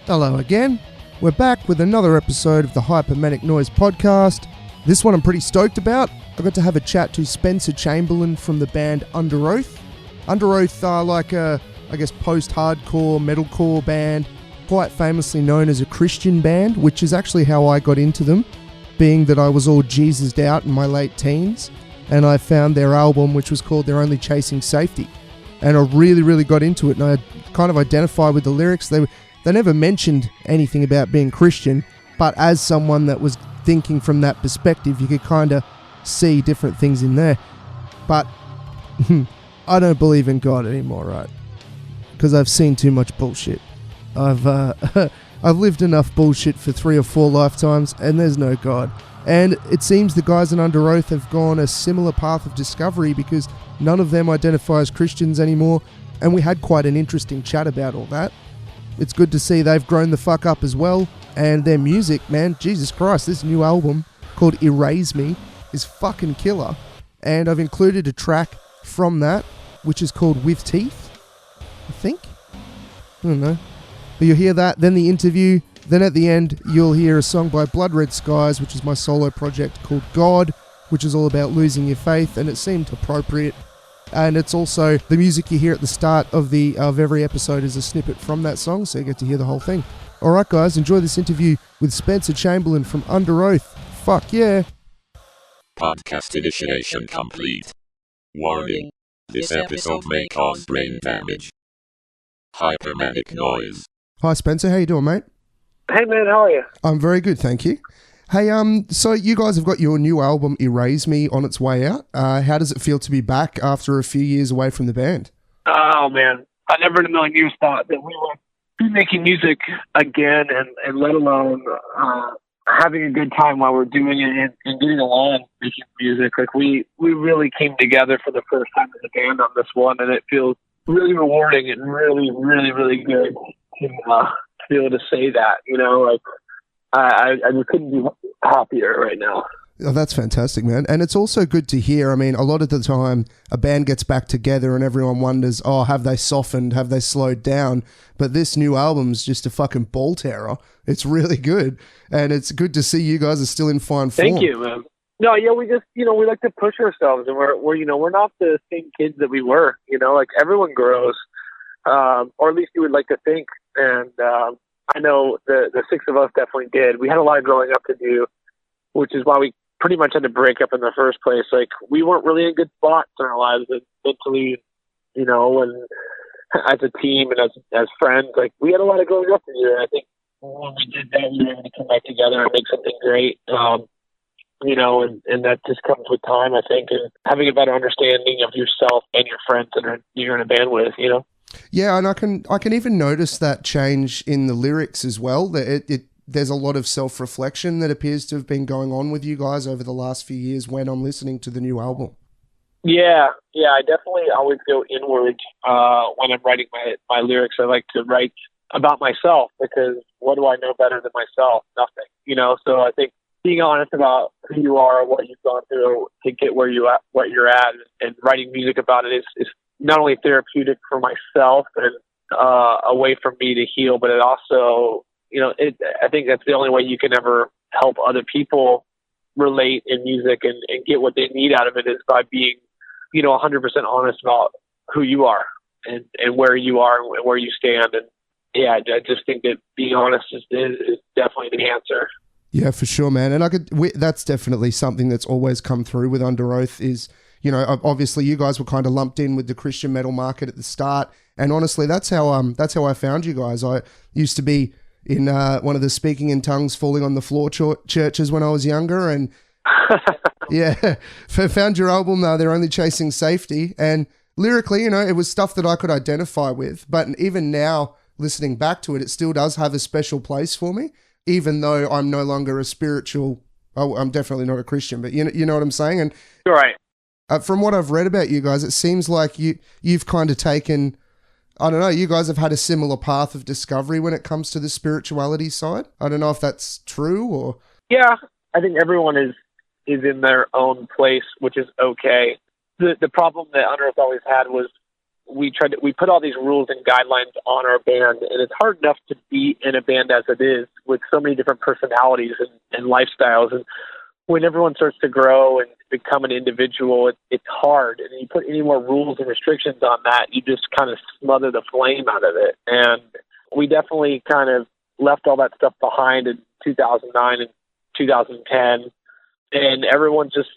Hello again. We're back with another episode of the Manic Noize podcast. This one I'm pretty stoked about. I got to have a chat to Spencer Chamberlain from the band Underoath. Underoath are like a, post-hardcore, metalcore band, quite famously known as a Christian band, which is actually how I got into them, being that I was all Jesused out in my late teens, and I found their album, which was called They're Only Chasing Safety. And I really got into it, and I kind of identified with the lyrics. They never mentioned anything about being Christian, but as someone that was thinking from that perspective, you could kind of see different things in there. But I don't believe in God anymore, right? Because I've seen too much bullshit. I've lived enough bullshit for 3 or 4 lifetimes, and there's no God. And it seems the guys in Underoath have gone a similar path of discovery because none of them identify as Christians anymore, and we had quite an interesting chat about all that. It's good to see they've grown the fuck up as well, and their music, man, Jesus Christ, this new album called Erase Me is fucking killer, and I've included a track from that, which is called With Teeth, I think? I don't know. But you'll hear that, then the interview, then at the end you'll hear a song by Bloodredskies, which is my solo project, called God, which is all about losing your faith, and it seemed appropriate. And it's also the music you hear at the start of every episode is a snippet from that song, so you get to hear the whole thing. Alright guys, enjoy this interview with Spencer Chamberlain from Underoath. Fuck yeah. Podcast initiation complete. Warning. This episode may cause brain damage. Manic Noize. Hi Spencer, how you doing, mate? Hey man, how are you? I'm very good, thank you. Hey, so you guys have got your new album, Erase Me, on its way out. How does it feel to be back after a few years away from the band? Oh man, I never in a million years thought that we would be making music again, and let alone having a good time while we're doing it and getting along making music. Like we really came together for the first time as a band on this one, and it feels really rewarding and really good to be able to say that. You know, like I just couldn't be happier right now. Oh, that's fantastic, man. And it's also good to hear. I mean, a lot of the time a band gets back together and everyone wonders, oh, have they softened? Have they slowed down? But this new album's just a fucking ball terror. It's really good. And it's good to see you guys are still in fine form. Thank you, man. No, yeah, we just, we like to push ourselves, and we're not the same kids that we were, like everyone grows, or at least you would like to think. And, I know the 6 of us definitely did. We had a lot of growing up to do, which is why we pretty much had to break up in the first place. Like, we weren't really in good spots in our lives, and mentally, and as a team and as friends. Like, we had a lot of growing up to do, and I think when we did that, we were able to come back together and make something great. And that just comes with time, I think, and having a better understanding of yourself and your friends that you're in a band with, Yeah, and I can even notice that change in the lyrics as well. That there's a lot of self-reflection that appears to have been going on with you guys over the last few years when I'm listening to the new album. Yeah, I definitely always go inward when I'm writing my lyrics. I like to write about myself because what do I know better than myself? Nothing, So I think being honest about who you are, what you've gone through to get where you're at, and writing music about it is not only therapeutic for myself and a way for me to heal, but it also, I think that's the only way you can ever help other people relate in music and get what they need out of it is by being, 100% honest about who you are and where you are and where you stand. And yeah, I just think that being honest is definitely the answer. Yeah, for sure, man. And that's definitely something that's always come through with Underoath is, obviously you guys were kind of lumped in with the Christian metal market at the start. And honestly, that's how I found you guys. I used to be in one of the speaking in tongues, falling on the floor churches when I was younger. And yeah, found your album, They're Only Chasing Safety. And lyrically, it was stuff that I could identify with. But even now, listening back to it, it still does have a special place for me. Even though I'm no longer a spiritual, I'm definitely not a Christian, but you know what I'm saying? And right. From what I've read about you guys, it seems like you've kind of taken, I don't know, you guys have had a similar path of discovery when it comes to the spirituality side. I don't know if that's true or... Yeah, I think everyone is in their own place, which is okay. The problem that Underoath always had was we put all these rules and guidelines on our band, and it's hard enough to be in a band as it is with so many different personalities and lifestyles. And when everyone starts to grow and become an individual, it's hard. And you put any more rules and restrictions on that, you just kind of smother the flame out of it. And we definitely kind of left all that stuff behind in 2009 and 2010. And everyone's just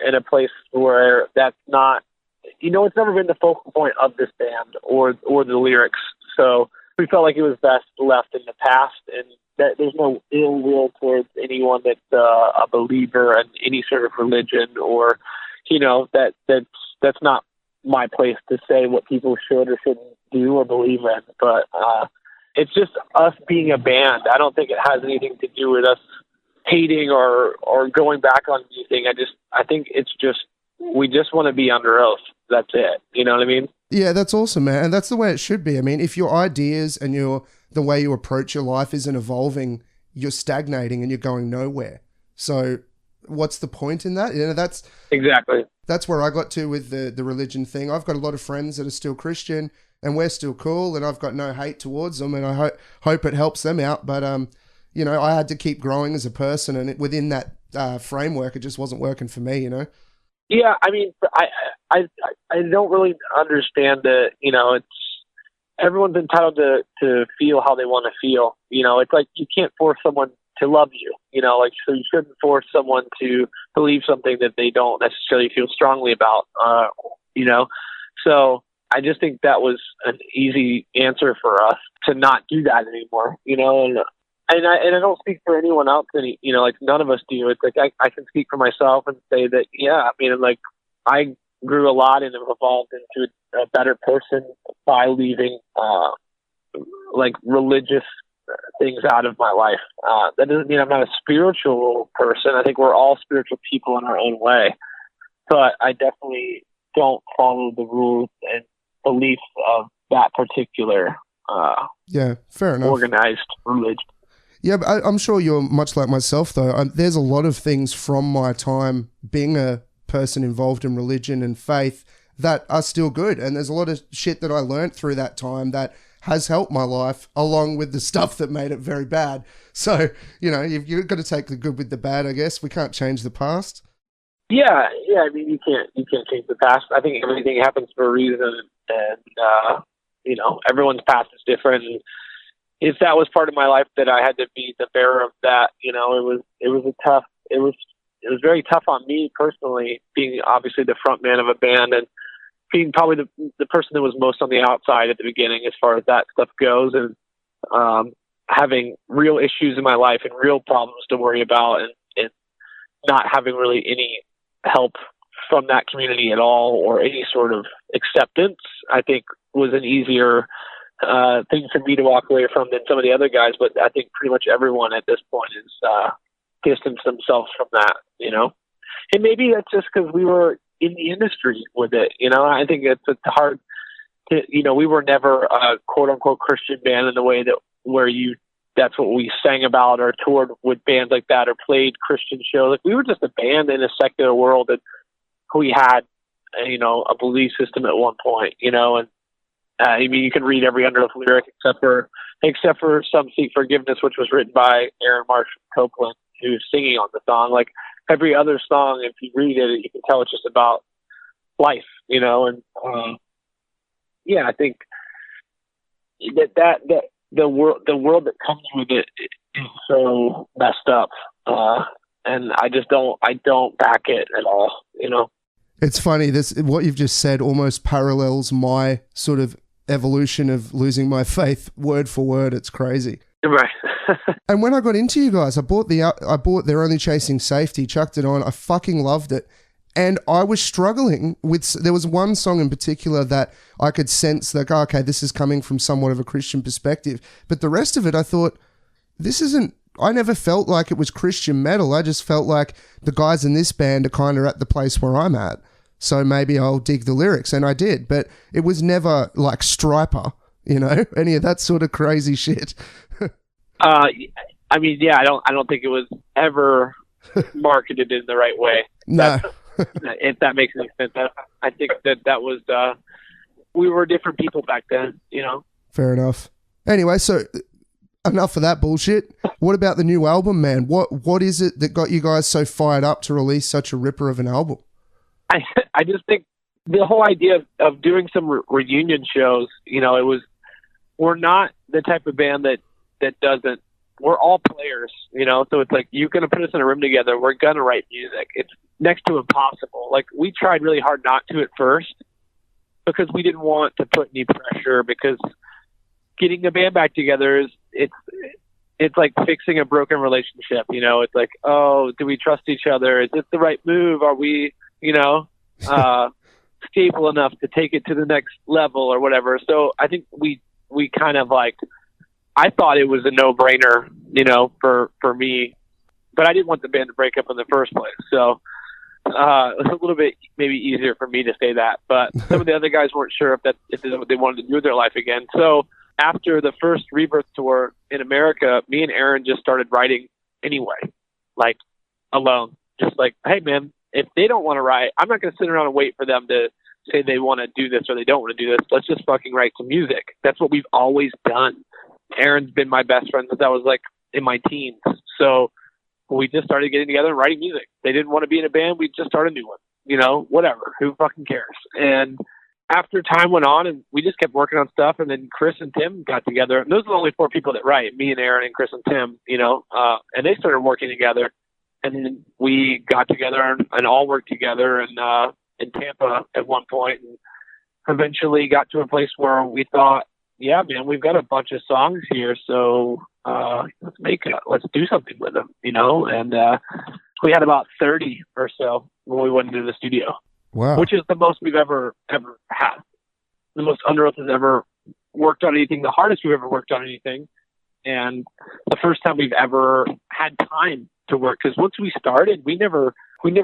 in a place where that's not, it's never been the focal point of this band or the lyrics. So we felt like it was best left in the past, and that there's no ill will towards anyone that's a believer in any sort of religion, or that's not my place to say what people should or shouldn't do or believe in. But it's just us being a band. I don't think it has anything to do with us hating or going back on anything. I think it's just, we just want to be Underoath. That's it. You know what I mean? Yeah, that's awesome, man. And that's the way it should be. I mean, if your ideas and the way you approach your life isn't evolving, you're stagnating and you're going nowhere. So what's the point in that? That's exactly. That's where I got to with the religion thing. I've got a lot of friends that are still Christian and we're still cool, and I've got no hate towards them, and I hope it helps them out. But, I had to keep growing as a person, and within that framework, it just wasn't working for me, Yeah, I mean, I don't really understand that. It's everyone's entitled to feel how they want to feel. It's like you can't force someone to love you. So you shouldn't force someone to believe something that they don't necessarily feel strongly about. So I just think that was an easy answer for us to not do that anymore. And I don't speak for anyone else. None of us do. It's like I can speak for myself and say that, I grew a lot and have evolved into a better person by leaving religious things out of my life. That doesn't mean I'm not a spiritual person. I think we're all spiritual people in our own way, but I definitely don't follow the rules and beliefs of that particular fair enough, organized religion. Yeah, but I'm sure you're much like myself, though. There's a lot of things from my time being a person involved in religion and faith that are still good. And there's a lot of shit that I learned through that time that has helped my life, along with the stuff that made it very bad. So, you've got to take the good with the bad, I guess. We can't change the past. Yeah. I mean, you can't change the past. I think everything happens for a reason, and everyone's past is different. And if that was part of my life that I had to be the bearer of that, it was very tough on me personally, being obviously the front man of a band and being probably the person that was most on the outside at the beginning as far as that stuff goes, and having real issues in my life and real problems to worry about, and not having really any help from that community at all or any sort of acceptance, I think was an easier thing for me to walk away from than some of the other guys. But I think pretty much everyone at this point is distanced themselves from that, and maybe that's just because we were in the industry with it. I think it's hard to, we were never a quote unquote Christian band in the way that's what we sang about or toured with bands like that or played Christian shows. Like, we were just a band in a secular world, and we had, a belief system at one point, and you can read every Underoath lyric except for Some Seek Forgiveness, which was written by Aaron Marshall Copeland, who's singing on the song. Like, every other song, if you read it, you can tell it's just about life, and I think that the world that comes with it is so messed up, and I don't back it at all. It's funny, what you've just said almost parallels my sort of evolution of losing my faith word for word. It's crazy. Right. And when I got into you guys, I bought They're Only Chasing Safety, chucked it on. I fucking loved it. And I was struggling with, there was one song in particular that I could sense like, okay, this is coming from somewhat of a Christian perspective. But the rest of it, I thought, I never felt like it was Christian metal. I just felt like the guys in this band are kind of at the place where I'm at. So maybe I'll dig the lyrics. And I did, but it was never like Striper, any of that sort of crazy shit. I don't think it was ever marketed in the right way. No. If that makes any sense. I think that was we were different people back then, you know? Fair enough. Anyway, so enough of that bullshit. What about the new album, man? What is it that got you guys so fired up to release such a ripper of an album? I just think the whole idea of doing some reunion shows, you know, we're not the type of band that doesn't, we're all players, you know, so it's like, you're going to put us in a room together, we're going to write music. It's next to impossible. Like, we tried really hard not to at first because we didn't want to put any pressure, because getting the band back together it's like fixing a broken relationship, you know. It's like, oh, do we trust each other? Is this the right move? Are we, you know, stable enough to take it to the next level or whatever? So I think we kind of like, I thought it was a no-brainer, you know, for me, but I didn't want the band to break up in the first place. So it was a little bit maybe easier for me to say that, but some of the other guys weren't sure if this is what they wanted to do with their life again. So after the first Rebirth tour in America, me and Aaron just started writing anyway, like alone. Just like, hey man, if they don't want to write, I'm not going to sit around and wait for them to say they want to do this or they don't want to do this. Let's just fucking write some music. That's what we've always done. Aaron's been my best friend since I was like in my teens. So we just started getting together and writing music. They didn't want to be in a band. We just started a new one, you know, whatever, who fucking cares? And after time went on and we just kept working on stuff, and then Chris and Tim got together. And those are the only four people that write, me and Aaron and Chris and Tim, you know, and they started working together. And then we got together and all worked together in Tampa at one point, and eventually got to a place where we thought, yeah, man, we've got a bunch of songs here, so let's do something with them, you know. And we had about 30 or so when we went into the studio. Wow. Which is the most we've ever had. The most Underoath has ever worked on anything, the hardest we've ever worked on anything, and the first time we've ever had time to work. Because once we started, we never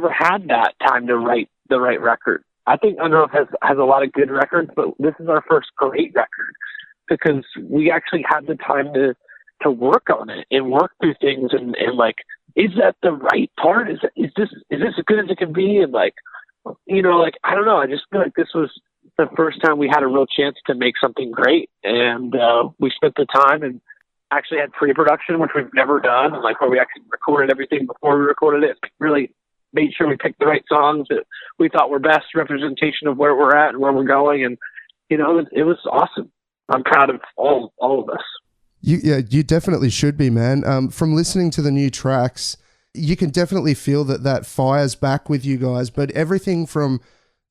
had that time to write the right record. I think Underoath has a lot of good records, but this is our first great record because we actually had the time to work on it and work through things and like, is that the right part? Is this as good as it can be? And like, you know, like, I don't know. I just feel like this was the first time we had a real chance to make something great. And we spent the time and actually had pre-production, which we've never done, and like where we actually recorded everything before we recorded it. Really made sure we picked the right songs that we thought were best representation of where we're at and where we're going. And, you know, it was awesome. I'm proud of all of us. You definitely should be, man. From listening to the new tracks, you can definitely feel that fires back with you guys, but everything from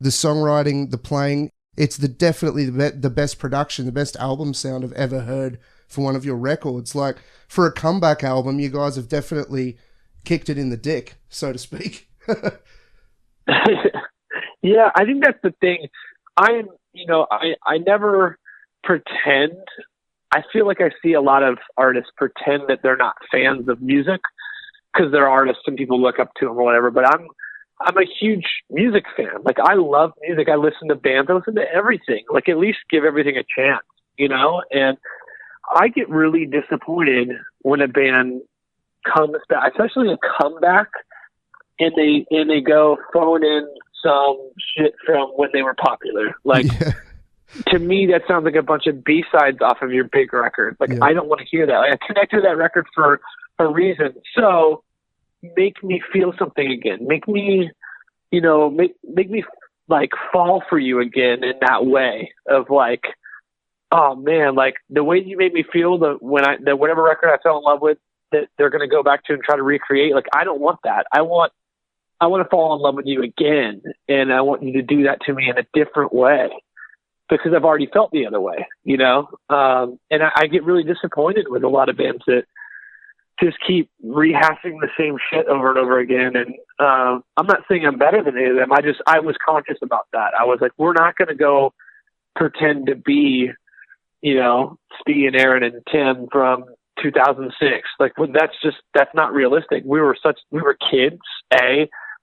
the songwriting, the playing, it's definitely the best production, the best album sound I've ever heard for one of your records. Like, for a comeback album, you guys have definitely kicked it in the dick, so to speak. Yeah, I think that's the thing. I never pretend. I feel like I see a lot of artists pretend that they're not fans of music because they're artists and people look up to them or whatever. But I'm a huge music fan. Like, I love music. I listen to bands. I listen to everything. Like, at least give everything a chance, you know? And I get really disappointed when a band comes back, especially a comeback, and they go phone in some shit from when they were popular. Like, yeah. To me, that sounds like a bunch of B-sides off of your big record. Like, yeah. I don't want to hear that. Like, I connected to that record for a reason. So make me feel something again. Make me, you know, make me like fall for you again in that way of like, oh man, like the way you made me feel whatever record I fell in love with that they're going to go back to and try to recreate. Like, I don't want that. I want to fall in love with you again. And I want you to do that to me in a different way because I've already felt the other way, you know? And I get really disappointed with a lot of bands that just keep rehashing the same shit over and over again. And I'm not saying I'm better than any of them. I was conscious about that. I was like, we're not going to go pretend to be, you know, Steve and Aaron and Tim from 2006. Like, that's not realistic. We were kids.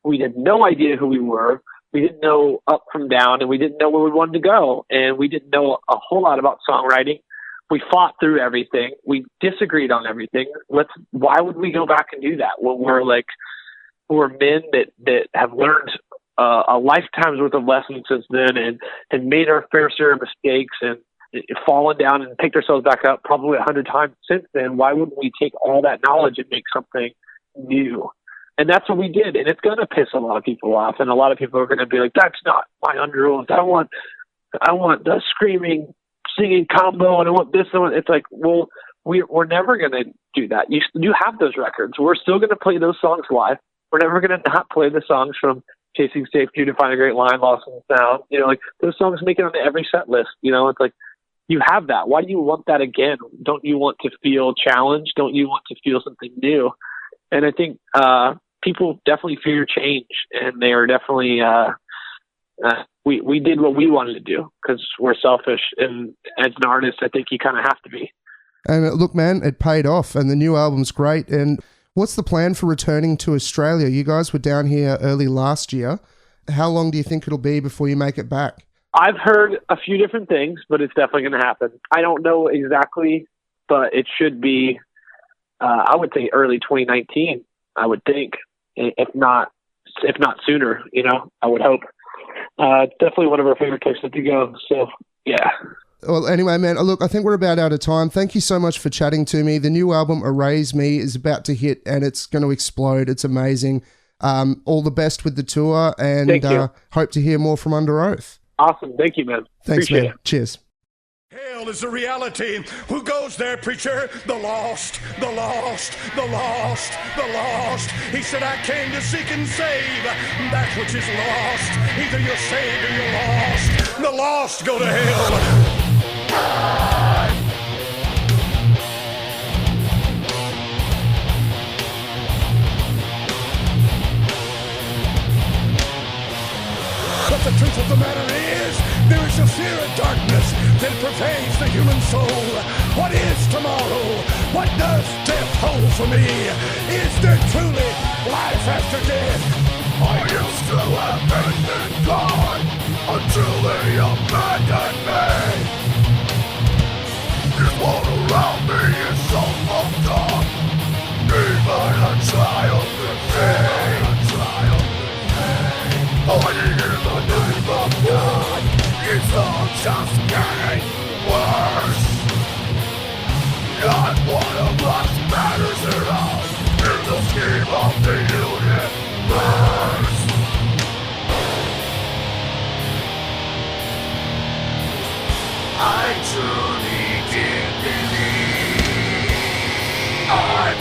We had no idea who we were. We didn't know up from down, and we didn't know where we wanted to go. And we didn't know a whole lot about songwriting. We fought through everything. We disagreed on everything. Why would we go back and do that when we're men that have learned a lifetime's worth of lessons since then, and made our fair share of mistakes and fallen down and picked ourselves back up probably 100 times since then. Why wouldn't we take all that knowledge and make something new? And that's what we did. And it's going to piss a lot of people off. And a lot of people are going to be like, that's not my Underoath. I want the screaming, singing combo, and I want this. And it's like, well, we're never going to do that. You have those records. We're still going to play those songs live. We're never going to not play the songs from Chasing Safety to Find a Great Line, Lost in the Sound. You know, like those songs make it onto every set list. You know, it's like, you have that. Why do you want that again? Don't you want to feel challenged? Don't you want to feel something new? And I think people definitely fear change, and they are definitely we did what we wanted to do because we're selfish, and as an artist, I think you kind of have to be. And look, man, it paid off, and the new album's great. And what's the plan for returning to Australia? You guys were down here early last year. How long do you think it'll be before you make it back? I've heard a few different things, but it's definitely going to happen. I don't know exactly, but it should be, I would say early 2019, I would think, if not sooner, you know, I would hope. It's definitely one of our favorite places to go. So, yeah. Well, anyway, man, look, I think we're about out of time. Thank you so much for chatting to me. The new album, Erase Me, is about to hit, and it's going to explode. It's amazing. All the best with the tour, and hope to hear more from Underoath. Awesome. Thank you, man. Thanks, Appreciate man. it. Cheers. Hell is a reality. Who goes there, preacher? The lost, the lost, the lost, the lost. He said, I came to seek and save that which is lost. Either you're saved or you're lost. The lost go to hell. But the truth of the matter is, there is a fear of darkness that pervades the human soul. What is tomorrow? What does death hold for me? Is there truly life after death? I used to have faith in God until they abandoned me. This world around me is so fucked up. Even a child could see. Fighting in the name of God, it's all just getting worse. Not one of us matters at all in the scheme of the universe. I truly did believe I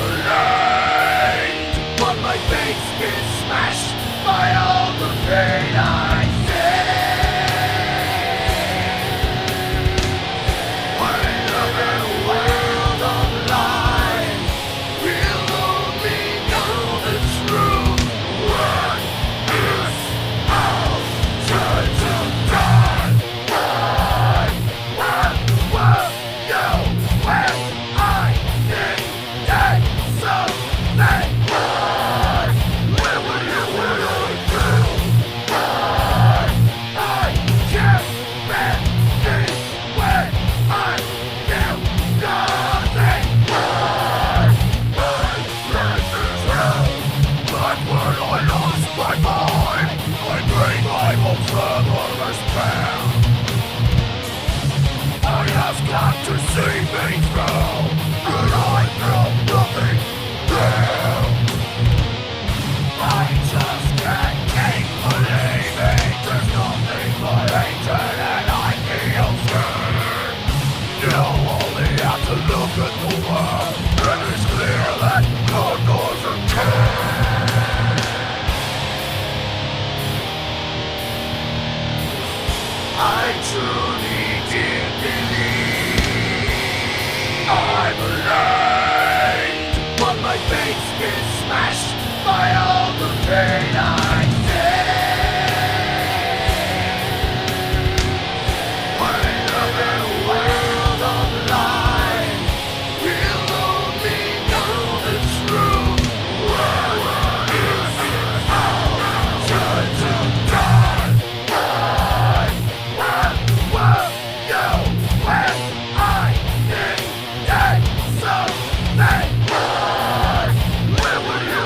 believed, but my faith's been smashed by all the pain I see. When in a world of lies, we'll only know the truth. What is our turn to die? What you when I think that something. Where will you got to see me through, and I feel nothing new. I just can't keep believing there's nothing but hatred and I feel scared. You only have to look at the world, and it's clear that God doesn't care. I truly did believe I believed, but my faith's been smashed by all the pain I see. When in a world of lies, we'll only know the truth. What is our turn to die? Where will you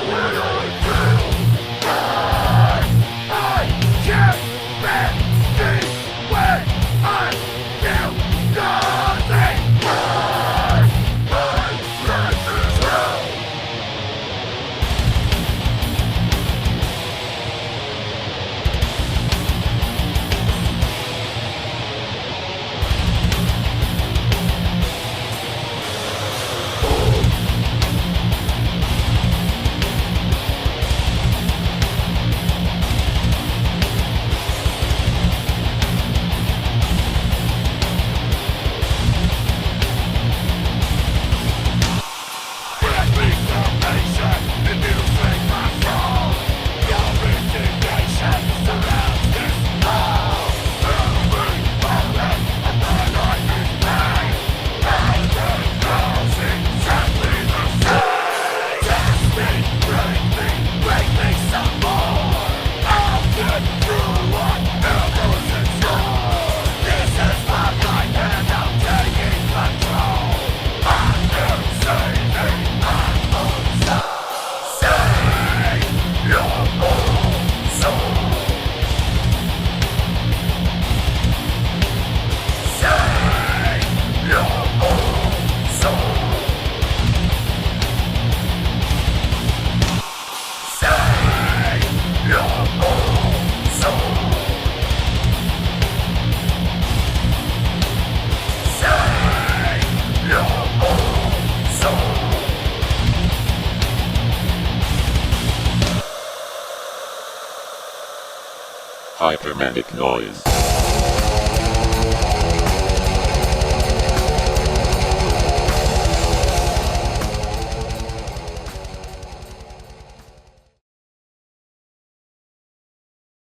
Hyper Manic Noize.